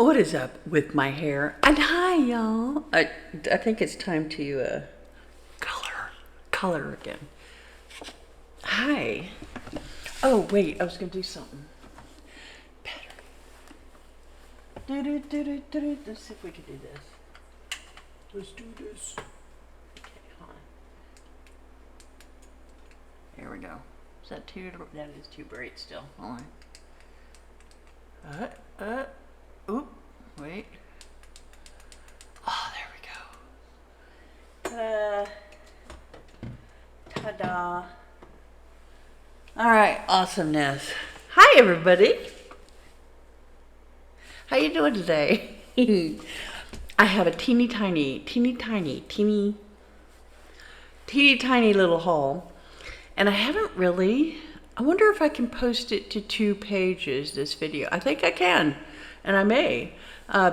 What is up with my hair? And hi, y'all. I think it's time to color again. Hi. Oh wait, I was gonna do something better. Let's see if we can do this. Let's do this. Okay, hold on. There we go. Is that too? That is too bright still. Hold on. Oop, wait. Oh, there we go. Ta-da. All right, awesomeness. Hi, everybody. How you doing today? I have a teeny tiny little haul, and I haven't really. I wonder if I can post it to 2 pages, this video. I think I can, and I may,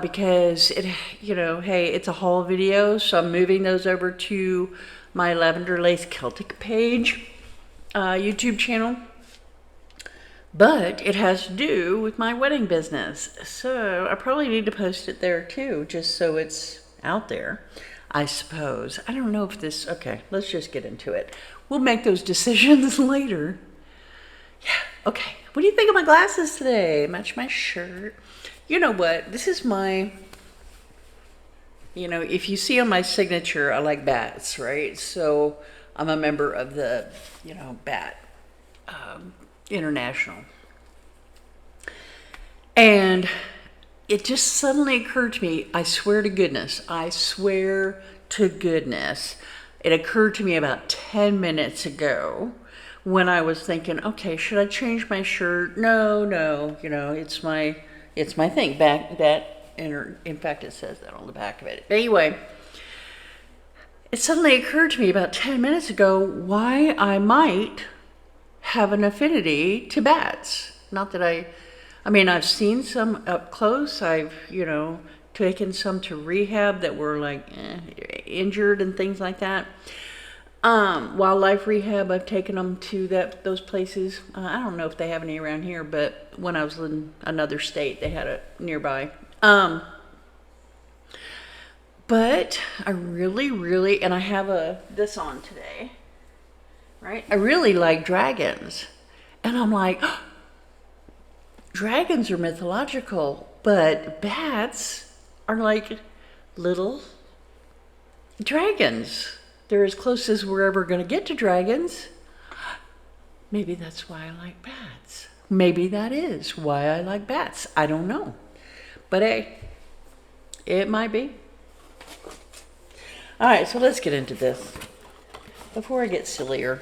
because it, hey, it's a haul video, so I'm moving those over to my Lavender Lace Celtic page, YouTube channel. But it has to do with my wedding business, so I probably need to post it there too, just so it's out there, I suppose. I don't know if this, okay, let's just get into it. We'll make those decisions later. Yeah, okay. What do you think of my glasses today? Match my shirt. You know what? This is my, if you see on my signature, I like bats, right? So I'm a member of the, Bat International. And it just suddenly occurred to me, I swear to goodness, it occurred to me about 10 minutes ago when I was thinking, okay, should I change my shirt? No, it's my thing. In fact, it says that on the back of it. But anyway, it suddenly occurred to me about 10 minutes ago why I might have an affinity to bats. Not that I've seen some up close. I've, taken some to rehab that were like injured and things like that. Wildlife rehab, I've taken them to those places. I don't know if they have any around here, but when I was in another state, they had it nearby. But I really, and I have this on today, right? I really like dragons. And I'm like, oh, dragons are mythological, but bats are like little dragons. They're as close as we're ever going to get to dragons. Maybe that's why I like bats. Maybe that is why I like bats. I don't know. But hey, it might be. All right, so let's get into this. Before I get sillier,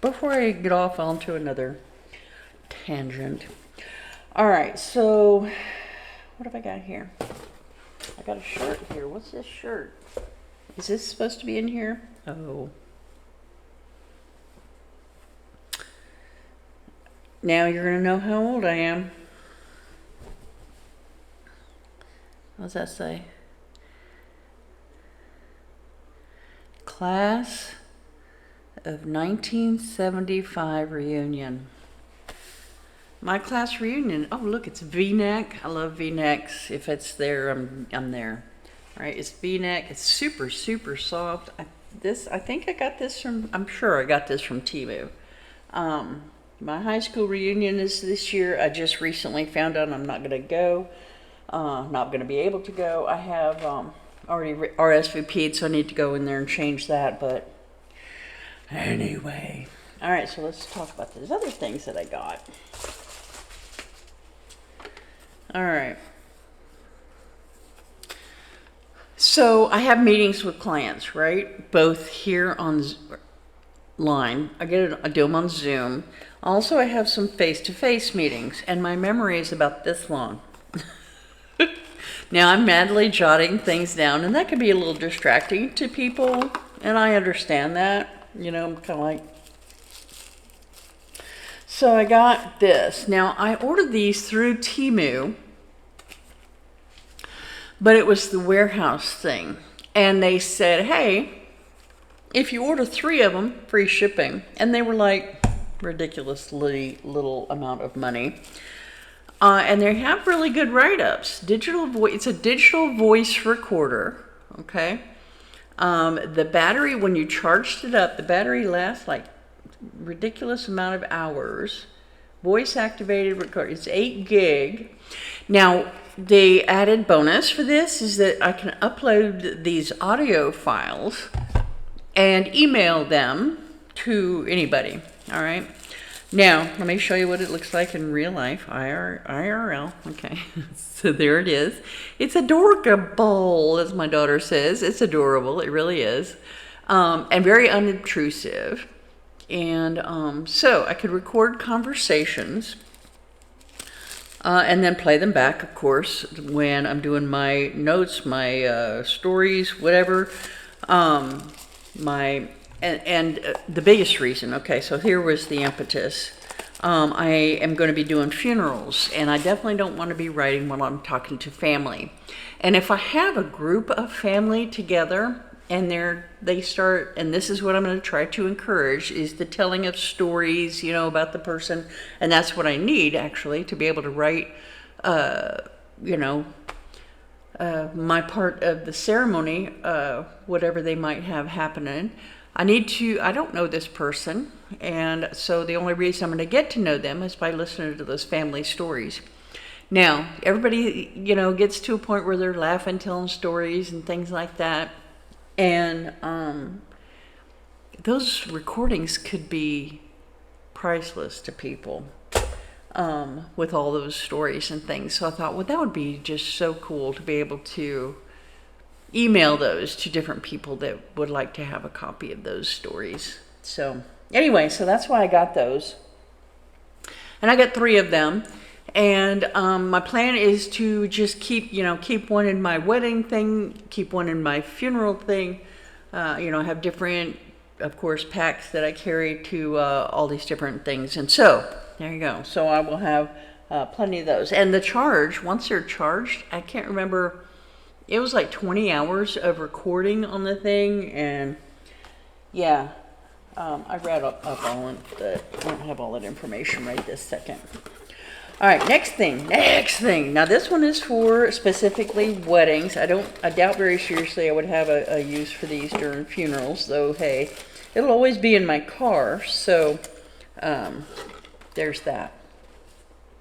before I get off onto another tangent. All right, so what have I got here? I got a shirt here. What's this shirt? Is this supposed to be in here? Oh. Now you're going to know how old I am. What does that say? Class of 1975 reunion. My class reunion. Oh, look, it's V-neck. I love V-necks. If it's there, I'm there. All right, it's V-neck. It's super soft. I'm sure I got this from Temu. My high school reunion is this year. I just recently found out I'm not going to go. Not going to be able to go. I have already RSVP'd, so I need to go in there and change that. But anyway. All right, so let's talk about these other things that I got. All right. So I have meetings with clients, right? Both here online. I do them on Zoom. Also, I have some face-to-face meetings, and my memory is about this long. Now, I'm madly jotting things down, and that can be a little distracting to people, and I understand that. I'm kind of like... So I got this. Now, I ordered these through Temu, but it was the warehouse thing. And they said, hey, if you order 3 of them, free shipping. And they were like ridiculously little amount of money. And they have really good write-ups. It's a digital voice recorder, okay? The battery, when you charged it up, the battery lasts like ridiculous amount of hours. Voice activated record. It's 8 gig. Now, the added bonus for this is that I can upload these audio files and email them to anybody. All right. Now, let me show you what it looks like in real life, IRL. Okay, so there it is. It's adorable, as my daughter says. It's adorable, it really is. And very unobtrusive. And so I could record conversations and then play them back, of course, when I'm doing my notes, my stories, whatever. The biggest reason, okay, so here was the impetus. I am going to be doing funerals, and I definitely don't want to be writing while I'm talking to family. And if I have a group of family together, and they start, and this is what I'm going to try to encourage, is the telling of stories, you know, about the person, and that's what I need, actually, to be able to write, you know, my part of the ceremony, whatever they might have happening. I don't know this person, and so the only reason I'm going to get to know them is by listening to those family stories. Now, everybody, you know, gets to a point where they're laughing, telling stories and things like that, and those recordings could be priceless to people with all those stories and things. So I thought, well, that would be just so cool to be able to email those to different people that would like to have a copy of those stories. So anyway, so that's why I got those. And I got 3 of them. And my plan is to just keep one in my wedding thing, keep one in my funeral thing. You know, have different, of course, packs that I carry to all these different things. And so there you go. So I will have plenty of those. And the charge, once they're charged, I can't remember. It was like 20 hours of recording on the thing, and yeah, I read up on it, but I don't have all that information right this second. All right, next thing. Now this one is for specifically weddings. I doubt very seriously I would have a use for these during funerals, though, hey, it'll always be in my car, so there's that.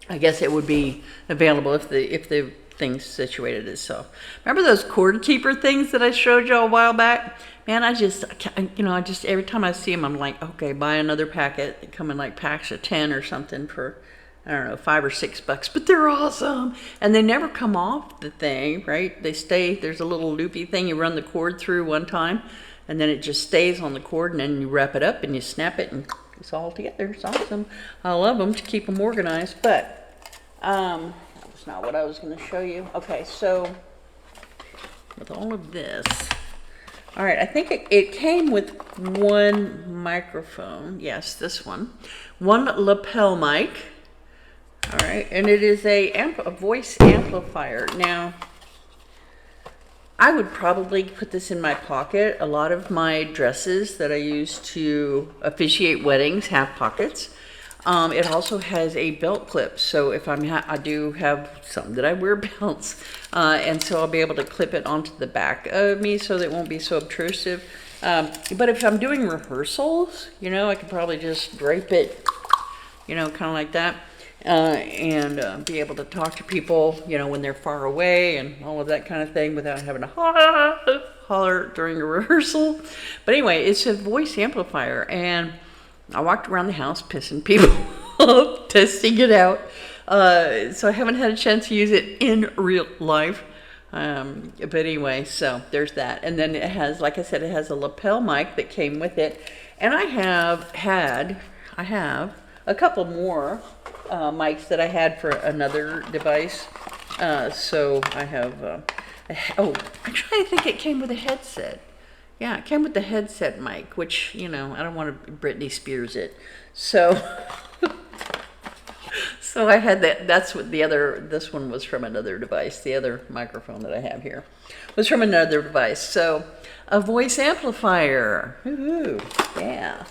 I guess it would be available if the things situated itself. Remember those cord keeper things that I showed you a while back? Man, I just every time I see them, I'm like, okay, buy another packet. They come in like packs of 10 or something for, I don't know, $5 or $6, but they're awesome. And they never come off the thing, right? They stay, there's a little loopy thing you run the cord through one time, and then it just stays on the cord, and then you wrap it up and you snap it, and it's all together. It's awesome. I love them to keep them organized, but not what I was going to show you. Okay, so with all of this, all right, I think it came with one microphone. Yes, this one lapel mic. All right, and it is a voice amplifier. Now, I would probably put this in my pocket. A lot of my dresses that I use to officiate weddings have pockets. It also has a belt clip, so if I do have some that I wear belts, and so I'll be able to clip it onto the back of me so that it won't be so obtrusive. But if I'm doing rehearsals, you know, I could probably just drape it, you know, kind of like that, and be able to talk to people, you know, when they're far away and all of that kind of thing without having to holler during a rehearsal. But anyway, it's a voice amplifier, and I walked around the house pissing people off, testing it out. So I haven't had a chance to use it in real life. But anyway, so there's that. And then it has, like I said, it has a lapel mic that came with it. And I have a couple more mics that I had for another device. So I have, actually I think it came with a headset. Yeah, it came with the headset mic, which, you know, I don't want to Britney Spears it. So, so I had that. That's what this one was from another device. The other microphone that I have here was from another device. So, a voice amplifier. Woohoo, yeah.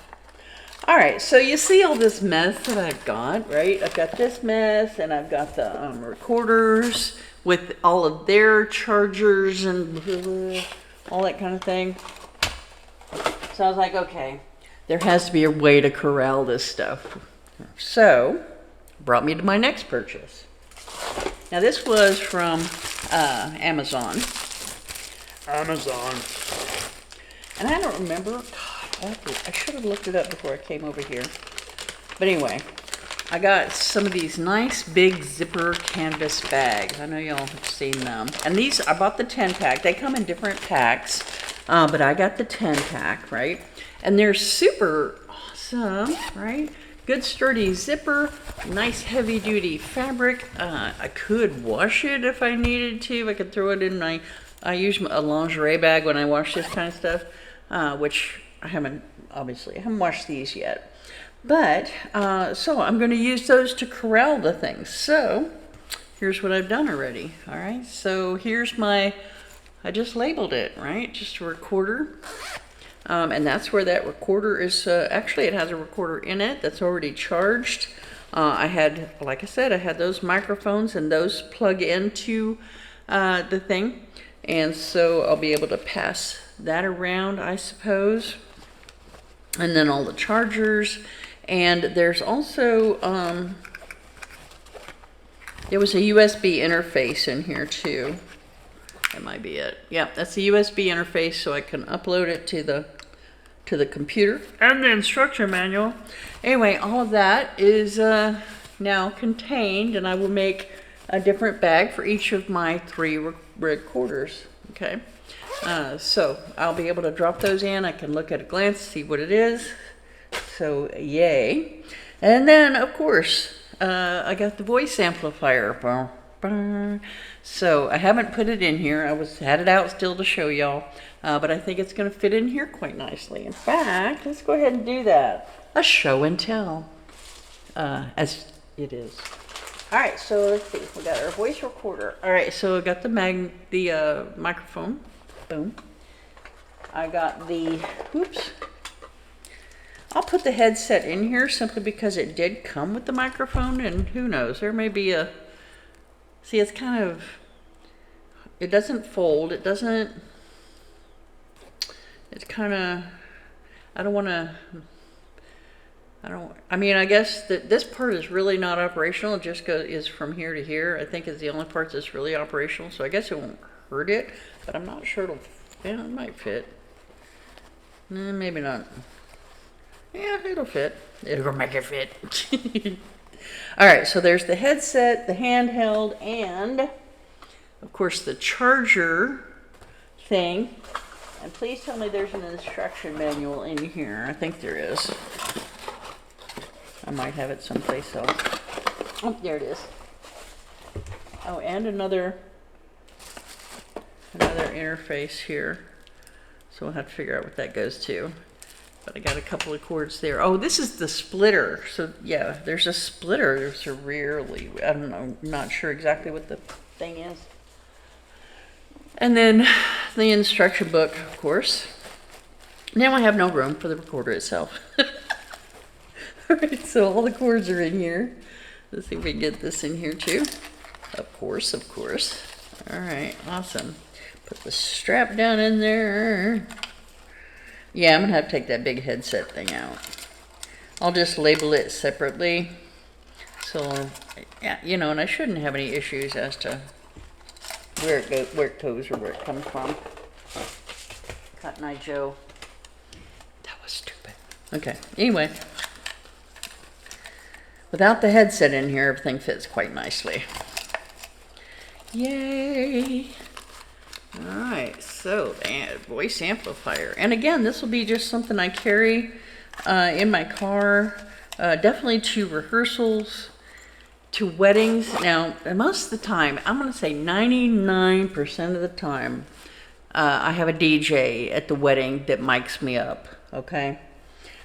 All right, so you see all this mess that I've got, right? I've got this mess, and I've got the recorders with all of their chargers and all that kind of thing. So I was like, okay, there has to be a way to corral this stuff. So, brought me to my next purchase. Now this was from Amazon. And I don't remember. God, I should have looked it up before I came over here. But anyway, I got some of these nice big zipper canvas bags. I know y'all have seen them. And these, I bought the 10-pack. They come in different packs, but I got the 10-pack, right? And they're super awesome, right? Good sturdy zipper, nice heavy duty fabric. I could wash it if I needed to. I could throw it in my, I use a lingerie bag when I wash this kind of stuff, which I haven't washed these yet. But, so I'm going to use those to corral the things. So, here's what I've done already. All right, so here's my, I just labeled it, right? Just a recorder. And that's where that recorder is, actually it has a recorder in it that's already charged. I had, like I said, I had those microphones and those plug into the thing. And so I'll be able to pass that around, I suppose. And then all the chargers. And there's also, there was a USB interface in here too. That might be it. Yeah, that's the USB interface, so I can upload it to the computer. And the instruction manual. Anyway, all of that is now contained, and I will make a different bag for each of my 3 recorders. Okay, so I'll be able to drop those in. I can look at a glance, see what it is. So yay. And then of course I got the voice amplifier. So I haven't put it in here. Had it out still to show y'all, but I think it's going to fit in here quite nicely. In fact, let's go ahead and do that. A show and tell, as it is. All right, so let's see. We got our voice recorder. All right, so I got the microphone. Boom. I got the, whoops. I'll put the headset in here simply because it did come with the microphone, and who knows, there may be a, see, it's kind of, it doesn't fold, it doesn't, it's kind of, I mean, I guess that this part is really not operational. It just is from here to here, I think, is the only part that's really operational, so I guess it won't hurt it, but I'm not sure it'll, yeah, it might fit. Maybe not. Yeah, it'll fit. It'll make it fit. All right, so there's the headset, the handheld, and of course the charger thing. And please tell me there's an instruction manual in here. I think there is. I might have it someplace else. Oh, there it is. Oh, and another interface here. So we'll have to figure out what that goes to. But I got a couple of cords there. Oh, this is the splitter. So yeah, there's a splitter. There's a really, I don't know, I'm not sure exactly what the thing is. And then the instruction book, of course. Now I have no room for the recorder itself. All right, so all the cords are in here. Let's see if we can get this in here too. Of course, of course. All right, awesome. Put the strap down in there. Yeah, I'm gonna have to take that big headset thing out. I'll just label it separately. So, yeah, you know, and I shouldn't have any issues as to where it goes or where it comes from. Cotton Eye Joe. That was stupid. Okay, anyway. Without the headset in here, everything fits quite nicely. Yay! Alright, so the voice amplifier. And again, this will be just something I carry in my car. Definitely to rehearsals, to weddings. Now, most of the time, I'm going to say 99% of the time, I have a DJ at the wedding that mics me up, okay?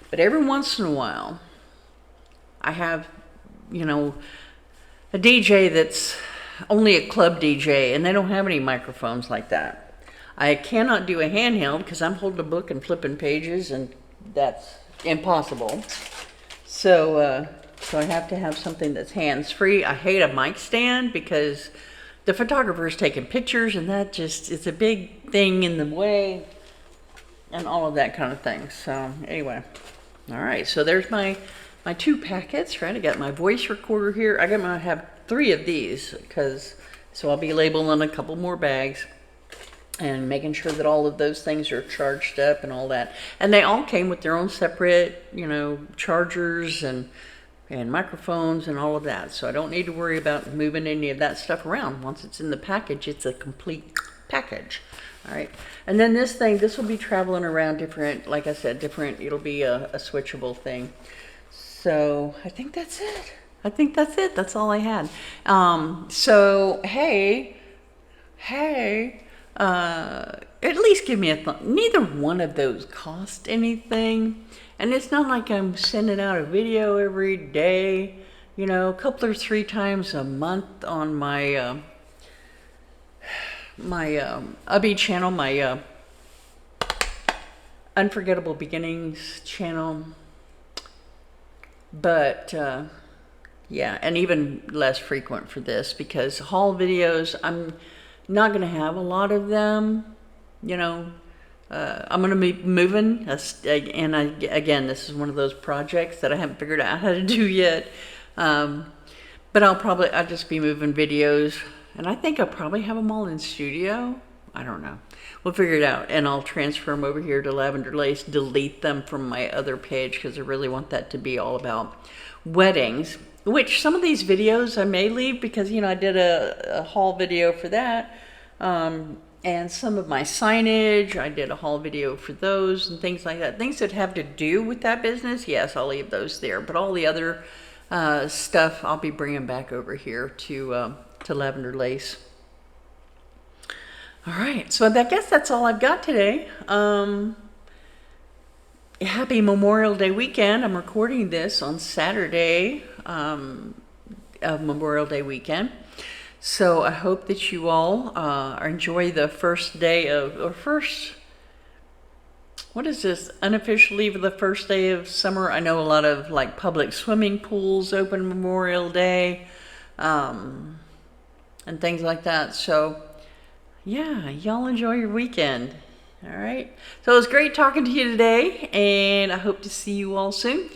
But every once in a while, I have, you know, a DJ that's only a club DJ, and they don't have any microphones like that. I cannot do a handheld because I'm holding a book and flipping pages, and that's impossible. So I have to have something that's hands-free. I hate a mic stand because the photographer's taking pictures and that just, it's a big thing in the way and all of that kind of thing. So anyway, all right, so there's my 2 packets, right? I got my voice recorder here. I'm gonna have 3 of these so I'll be labeling a couple more bags and making sure that all of those things are charged up and all that. And they all came with their own separate, chargers and microphones and all of that. So I don't need to worry about moving any of that stuff around. Once it's in the package, it's a complete package. All right. And then this will be traveling around different, like I said, it'll be a switchable thing. So I think that's it. That's all I had. So, hey, at least give me a thought. Neither one of those cost anything. And it's not like I'm sending out a video every day, a couple or 3 times a month on my, Ubby channel, my, Unforgettable Beginnings channel. But, yeah, and even less frequent for this because haul videos, I'm not going to have a lot of them, I'm going to be moving, and again, this is one of those projects that I haven't figured out how to do yet, but I'll just be moving videos, and I think I'll probably have them all in studio. I don't know. We'll figure it out, and I'll transfer them over here to Lavender Lace, delete them from my other page because I really want that to be all about weddings, which some of these videos I may leave because, I did a haul video for that. And some of my signage, I did a haul video for those and things like that. Things that have to do with that business, yes, I'll leave those there. But all the other stuff, I'll be bringing back over here to Lavender Lace. All right, so I guess that's all I've got today. Happy Memorial Day weekend. I'm recording this on Saturday of Memorial Day weekend. So I hope that you all enjoy the first day what is this, unofficially the first day of summer. I know a lot of public swimming pools open Memorial Day and things like that. So yeah, y'all enjoy your weekend. All right. So it was great talking to you today, and I hope to see you all soon.